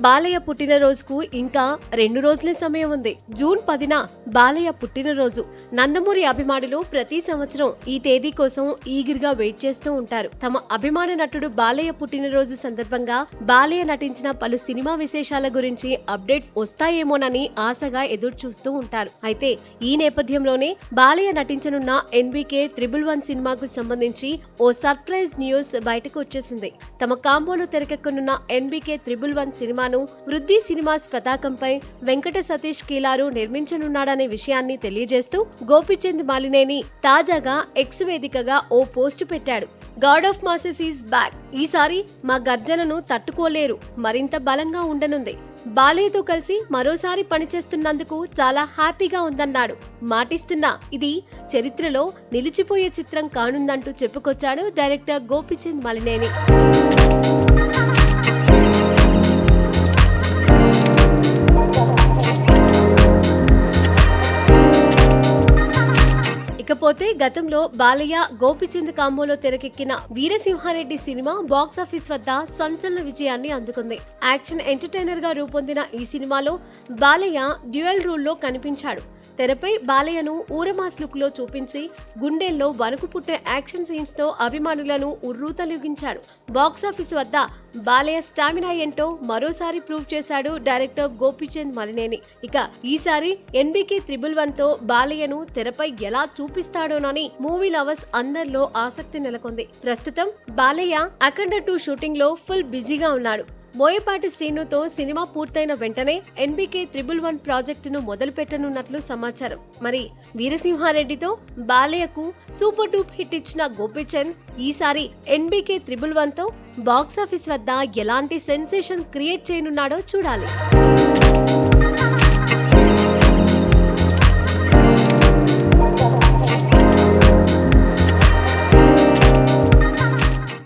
బాలయ్య పుట్టినరోజుకు ఇంకా 2 రోజులే సమయం ఉంది. జూన్ 10న బాలయ్య పుట్టినరోజు. నందమూరి అభిమానులు ప్రతి సంవత్సరం ఈ తేదీ కోసం ఈగర్గా వెయిట్ చేస్తూ ఉంటారు. తమ అభిమాన నటుడు బాలయ్య పుట్టినరోజు సందర్భంగా బాలయ్య నటించిన పలు సినిమా విశేషాల గురించి అప్డేట్స్ వస్తాయేమోనని ఆశగా ఎదురు చూస్తూ ఉంటారు. అయితే ఈ నేపథ్యంలోనే బాలయ్య నటించనున్న NBK 111 సినిమాకు సంబంధించి ఓ సర్ప్రైజ్ న్యూస్ బయటకు వచ్చేసింది. తమ కాంబోలో తెరకెక్కనున్న NBK 111 సినిమాను వృద్ధి సినిమాస్ పతాకంపై వెంకట సతీష్ కీలారు నిర్మించనున్నాడనే విషయాన్ని తెలియజేస్తూ గోపీచంద్ మాలినేని తాజాగా ఎక్స్ వేదికగా ఓ పోస్టు పెట్టాడు. God of masses is back. ఈసారి మా గర్జనను తట్టుకోలేరు, మరింత బలంగా ఉండనుంది. బాలయ్యతో కలిసి మరోసారి పనిచేస్తున్నందుకు చాలా హ్యాపీగా ఉందన్నాడు. మాటిస్తున్నా ఇది చరిత్రలో నిలిచిపోయే చిత్రం కానుందంటూ చెప్పుకొచ్చాడు డైరెక్టర్ గోపీచంద్ మాలినేని. ఇకపోతే గతంలో బాలయ్య గోపీచంద్ కాంబోలో తెరకెక్కిన వీరసింహారెడ్డి సినిమా బాక్సాఫీస్ వద్ద సంచలన విజయాన్ని అందుకుంది. యాక్షన్ ఎంటర్టైనర్ గా రూపొందిన ఈ సినిమాలో బాలయ్య డ్యూయల్ రోల్లో కనిపించాడు. తెరపై బాలయ్యను ఊరమాస్ లుక్ లో చూపించి గుండెల్లో వణుకు పుట్టే యాక్షన్ సీన్స్ తో అభిమానులను ఉర్రూతలూగించాడు. బాక్సాఫీస్ వద్ద బాలయ్య స్టామినా ఏంటో మరోసారి ప్రూవ్ చేశాడు డైరెక్టర్ గోపీచంద్ మాలినేని. ఇక ఈసారి NBK 111 తో బాలయ్యను తెరపై ఎలా చూపిస్తాడోనని మూవీ లవర్స్ అందరిలో ఆసక్తి నెలకొంది. ప్రస్తుతం బాలయ్య అఖండ 2 షూటింగ్ లో ఫుల్ బిజీగా ఉన్నాడు. బోయపాటి శ్రీనుతో సినిమా పూర్తయిన వెంటనే NBK 111 ప్రాజెక్టును మొదలు పెట్టనున్నట్లు సమాచారం. మరి వీరసింహారెడ్డితో బాలయ్యకు సూపర్ డూప్ హిట్ ఇచ్చిన గోపీచంద్ ఈసారి NBK 111 తో బాక్సాఫీస్ వద్ద ఎలాంటి సెన్సేషన్ క్రియేట్ చేయనున్నాడో చూడాలి.